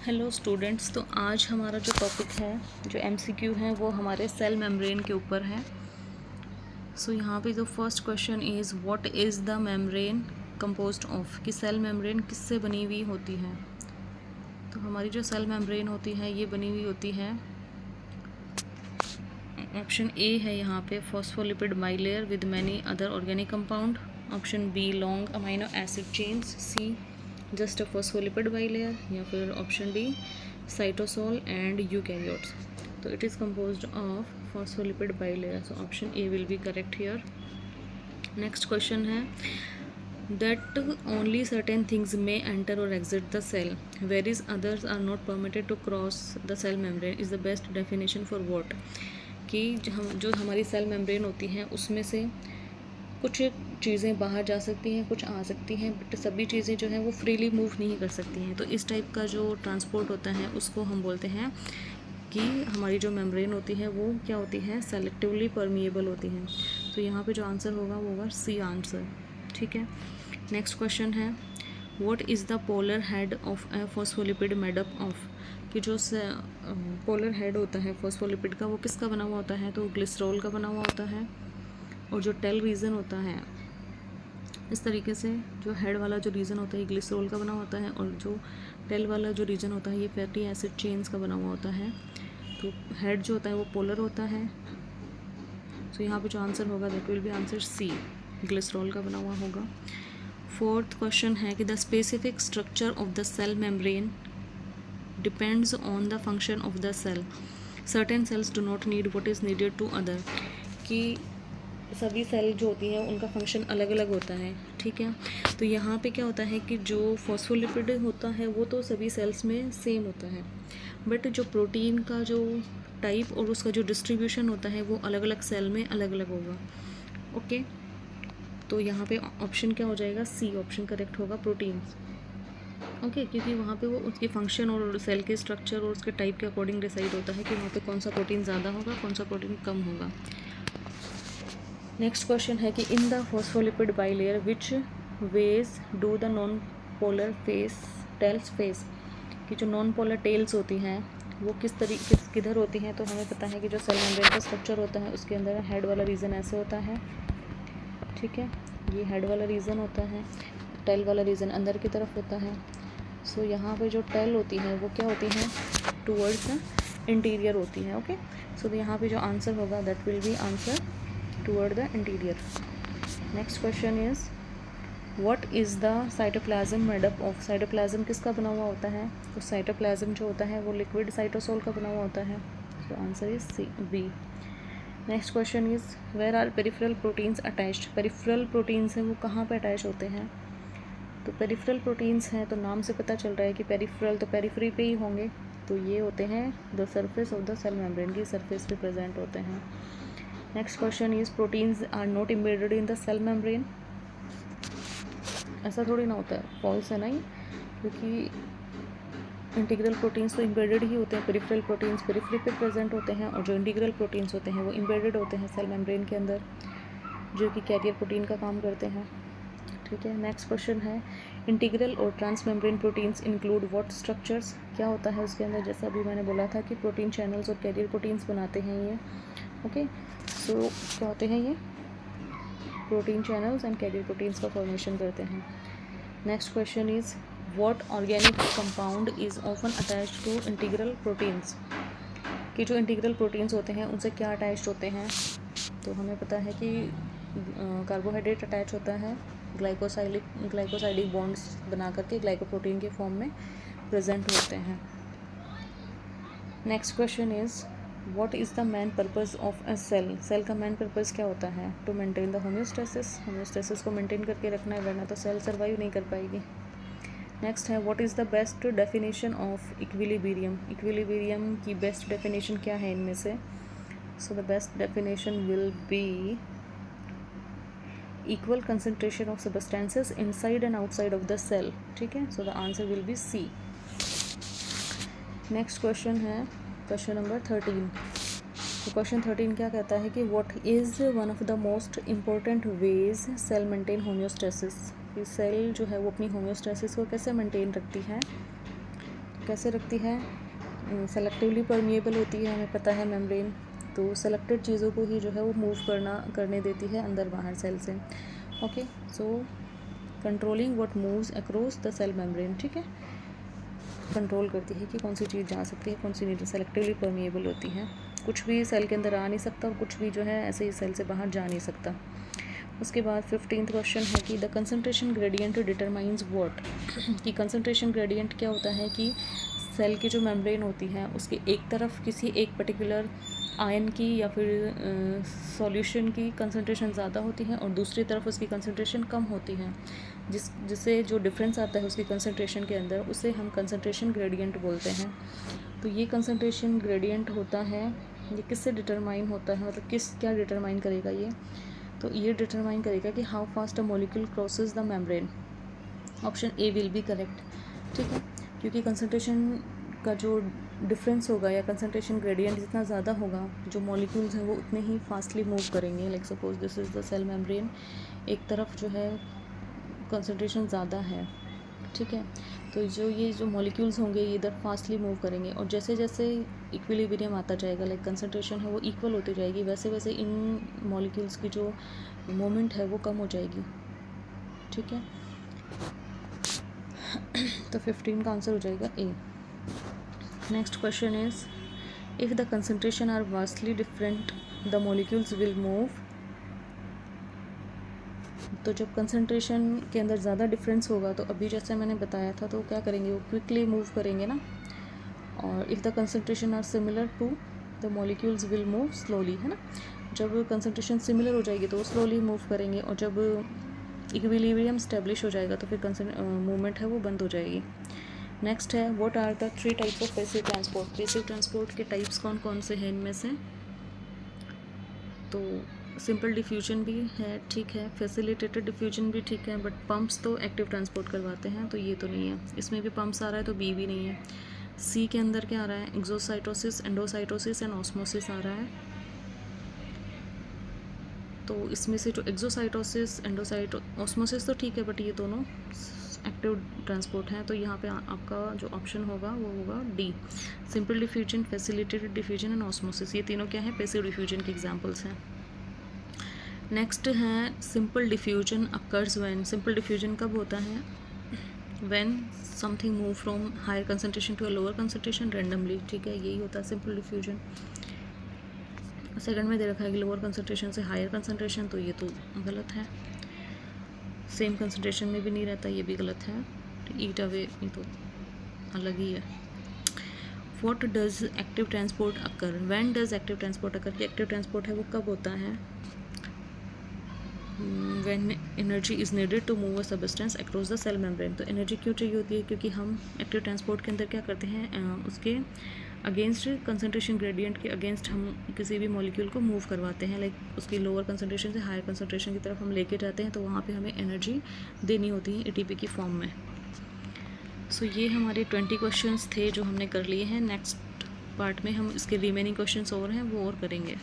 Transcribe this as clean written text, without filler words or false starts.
Hello students, तो आज हमारा जो टॉपिक है, जो एमसीक्यू है, वो हमारे सेल मेम्ब्रेन के ऊपर है। सो यहाँ पे जो first question is what is the membrane composed of, कि सेल मेम्ब्रेन किससे बनी हुई होती है। तो हमारी जो सेल मेम्ब्रेन होती है ये बनी हुई होती है, ऑप्शन ए है यहाँ पे phospholipid bilayer with many other organic compound, option B long amino acid chains, C just a phospholipid bilayer, या फिर option D cytosol and eukaryotes. तो it is composed of phospholipid bilayer, so option A will be correct here. Next question है that only certain things may enter or exit the cell whereas others are not permitted to cross the cell membrane is the best definition for what, कि जो हमारी cell membrane होती है उसमें से कुछ चीज़ें बाहर जा सकती हैं, कुछ आ सकती हैं, बट सभी चीज़ें जो हैं वो फ्रीली मूव नहीं कर सकती हैं। तो इस टाइप का जो ट्रांसपोर्ट होता है उसको हम बोलते हैं कि हमारी जो मेम्ब्रेन होती है वो क्या होती है, सेलेक्टिवली परमिएबल होती हैं। तो यहाँ पे जो आंसर होगा वो होगा सी आंसर। ठीक है, नेक्स्ट क्वेश्चन है what is the polar head of a phospholipid made up of, कि जो पोलर हेड होता है फॉस्फोलिपिड का वो किसका बना हुआ होता है, तो ग्लिसरॉल का बना हुआ होता है। और जो टेल रीजन होता है, इस तरीके से जो हेड वाला जो रीजन होता है ये ग्लिसरॉल का बना होता है, और जो टेल वाला जो रीजन होता है ये फैटी एसिड चेन्स का बना हुआ होता है। तो हेड जो होता है वो पोलर होता है। तो यहाँ पे जो आंसर होगा that will be answer C, glycerol का बना हुआ होगा। फोर्थ क्वेश्चन है कि the specific structure of the cell membrane depends on the function of the cell, certain cells do not need what is needed to other, कि सभी cell जो होती हैं उनका फंक्शन अलग अलग होता है। ठीक है, तो यहाँ पे क्या होता है कि जो फॉस्फोलिपिड होता है वो तो सभी सेल्स में सेम होता है, बट जो प्रोटीन का जो टाइप और उसका जो डिस्ट्रीब्यूशन होता है वो अलग अलग सेल में अलग अलग होगा। ओके, तो यहाँ पे ऑप्शन क्या हो जाएगा, सी ऑप्शन करेक्ट होगा, प्रोटीन्स। ओके, क्योंकि वहाँ पे वो उसके फंक्शन और सेल के स्ट्रक्चर और उसके टाइप के अकॉर्डिंग डिसाइड होता है कि वहाँ पे कौन सा प्रोटीन ज़्यादा होगा, कौन सा प्रोटीन कम होगा। नेक्स्ट क्वेश्चन है कि in the phospholipid bilayer which ways do the non polar tails face, कि जो नॉन पोलर टेल्स होती हैं वो किधर होती हैं। तो हमें पता है कि जो सेल मेम्ब्रेन का स्ट्रक्चर होता है उसके अंदर हेड वाला रीजन ऐसे होता है। ठीक है, ये हेड वाला रीजन होता है, टेल वाला रीजन अंदर की तरफ होता है। सो यहाँ पे जो टेल होती है वो क्या होती है, टूवर्ड्स द इंटीरियर होती है। ओके, सो यहाँ पे जो आंसर होगा that will be answer toward the interior. Next question is what is the cytoplasm made up of, cytoplasm किसका बना हुआ होता है, तो साइटोप्लाज्म जो होता है वो लिक्विड साइटोसोल का बना हुआ होता है। तो answer is C B. Next question is where are peripheral proteins attached, peripheral proteins हैं वो कहाँ पे अटैच होते हैं। तो पेरिफेरल प्रोटीन्स हैं तो नाम से पता चल रहा है कि पेरिफेरल तो पेरिफेरी पे ही होंगे, तो ये होते हैं the surface of the cell membrane की सरफेस पे प्रेजेंट होते हैं। Next question is proteins are not embedded in the cell membrane, ऐसा थोड़ी ना होता है, फॉल्स है ना ये, क्योंकि इंटीग्रल प्रोटीन्स तो इम्बेडेड ही होते हैं, पेरिफेरल प्रोटीन्स पेरिफेरी पे प्रेजेंट होते हैं, और जो इंटीग्रल प्रोटीन्स होते हैं वो इम्बेडेड होते हैं सेल मेम्ब्रेन के अंदर, जो कि कैरियर प्रोटीन का काम करते हैं। ठीक है, नेक्स्ट क्वेश्चन है इंटीग्रल और transmembrane proteins include what structures, क्या होता है उसके अंदर, जैसा अभी मैंने बोला था कि प्रोटीन चैनल्स और कैरियर प्रोटीन्स बनाते हैं ये। ओके, सो क्या होते हैं ये, protein channels and carrier proteins का फॉर्मेशन करते हैं। Next question is what organic compound is often attached to integral proteins, कि जो इंटीग्रल प्रोटीन्स होते हैं उनसे क्या अटैच्ड होते हैं। तो हमें पता है कि कार्बोहाइड्रेट अटैच होता है, ग्लाइकोसाइडिक बॉन्ड्स बना करके ग्लाइकोप्रोटीन के फॉर्म में प्रेजेंट होते हैं। Next question is what is the main purpose of a cell, cell का मेन पर्पज़ क्या होता है, टू मेंटेन द होम्योस्टेसिस को मेंटेन करके रखना है, वरना तो सेल सर्वाइव नहीं कर पाएगी। नेक्स्ट है what is the best definition of equilibrium, equilibrium की बेस्ट डेफिनेशन क्या है इनमें से। So the best definition will be equal concentration of substances inside and outside of the cell. ठीक है, so the answer will be C. Next question है question number 13। तो question 13 क्या कहता है कि what is one of the most important ways cell maintain homeostasis, कि cell जो है वो अपनी होम्योस्टेसिस को कैसे मेंटेन रखती है। कैसे रखती है, सेलेक्टिवली परमिएबल होती है, हमें पता है मेम्ब्रेन, तो सेलेक्टेड चीज़ों को ही जो है वो मूव करने देती है अंदर बाहर सेल से। Okay, so controlling what moves across the cell membrane, ठीक है, कंट्रोल करती है कि कौन सी चीज़ जा सकती है, कौन सी नहीं, सेलेक्टिवली परमिएबल होती है, कुछ भी सेल के अंदर आ नहीं सकता और कुछ भी जो है ऐसे ही सेल से बाहर जा नहीं सकता। उसके बाद 15th क्वेश्चन है कि the concentration gradient determines what, कि कंसंट्रेशन ग्रेडियंट क्या होता है कि सेल की जो मेम्ब्रेन होती है उसके एक तरफ किसी एक पर्टिकुलर आयन की या फिर सॉल्यूशन की कंसंट्रेशन ज़्यादा होती है और दूसरी तरफ उसकी कंसंट्रेशन कम होती है, जिससे जो डिफरेंस आता है उसकी कंसंट्रेशन के अंदर, उसे हम कंसंट्रेशन ग्रेडियंट बोलते हैं। तो ये कंसंट्रेशन ग्रेडियंट होता है, ये किससे डिटरमाइन होता है, मतलब क्या डिटरमाइन करेगा ये, तो ये डिटरमाइन करेगा कि how fast a molecule crosses the membrane. Option A will be correct, ठीक है, क्योंकि कंसंट्रेशन का जो डिफरेंस होगा या कंसंट्रेशन ग्रेडियंट जितना ज़्यादा होगा, जो मॉलिक्यूल्स हैं वो उतने ही फास्टली मूव करेंगे। Like suppose this is the cell membrane, एक तरफ जो है कंसंट्रेशन ज़्यादा है, ठीक है, तो जो मॉलिक्यूल्स होंगे ये इधर फास्टली मूव करेंगे और जैसे जैसे इक्विलिब्रियम आता जाएगा, लाइक कंसंट्रेशन है वो इक्वल होती जाएगी, वैसे वैसे इन मॉलिक्यूल्स की जो मोमेंट है वो कम हो जाएगी, ठीक है। तो 15 का आंसर हो जाएगा A. Next question is if the concentration are vastly different the molecules will move. तो जब कंसंट्रेशन के अंदर ज़्यादा डिफरेंस होगा तो अभी जैसे मैंने बताया था तो क्या करेंगे, वो क्विकली मूव करेंगे ना। और if the concentration are similar to the molecules will move slowly, है ना, जब कंसंट्रेशन सिमिलर हो जाएगी तो वो स्लोली मूव करेंगे और जब इक्विलिब्रियम स्टेब्लिश हो जाएगा तो फिर मूवमेंट है वो बंद हो जाएगी। नेक्स्ट है what are the 3 types of passive transport. Passive transport के टाइप्स कौन कौन से हैं इनमें से, तो सिंपल डिफ्यूजन भी है, ठीक है, फैसिलिटेटेड डिफ्यूजन भी ठीक है, बट पंप्स तो एक्टिव ट्रांसपोर्ट करवाते हैं तो ये तो नहीं है, इसमें भी पंप्स आ रहा है तो बी भी नहीं है। सी के अंदर क्या आ रहा है, एक्सोसाइटोसिस, एंडोसाइटोसिस एंड ऑस्मोसिस आ रहा है, तो इसमें से जो एक्सोसाइटोसिस, ऑस्मोसिस तो ठीक है, बट ये दोनों एक्टिव ट्रांसपोर्ट हैं, तो यहाँ पे आपका जो ऑप्शन होगा वो होगा D, simple diffusion, facilitated diffusion and osmosis, ये तीनों क्या है, पैसिव डिफ्यूजन के एग्जांपल्स हैं। नेक्स्ट है simple diffusion occurs when. Simple diffusion कब होता है, when something move from higher concentration to a lower concentration randomly, ठीक है, यही होता है सिंपल डिफ्यूजन। सेकंड में दे रखा है कि लोअर कंसंट्रेशन से हायर कंसंट्रेशन, तो ये तो गलत है, सेम कंसंट्रेशन में भी नहीं रहता, ये भी गलत है, ईट अवे ये तो अलग ही है। What does active transport occur, when does active transport occur, कि एक्टिव ट्रांसपोर्ट है वो कब होता है, when energy is needed to move a substance across the cell membrane. तो एनर्जी क्यों चाहिए होती है, क्योंकि हम एक्टिव ट्रांसपोर्ट के अंदर क्या करते हैं, उसके अगेंस्ट कंसंट्रेशन ग्रेडियंट के अगेंस्ट हम किसी भी मॉलिक्यूल को मूव करवाते हैं, लाइक उसकी लोअर कंसंट्रेशन से हायर कंसंट्रेशन की तरफ हम लेके जाते हैं, तो वहाँ पे हमें एनर्जी देनी होती है एटीपी की फॉर्म में। सो ये हमारे 20 क्वेश्चंस थे जो हमने कर लिए हैं। नेक्स्ट पार्ट में हम इसके रिमेनिंग क्वेश्चंस और हैं वो और करेंगे।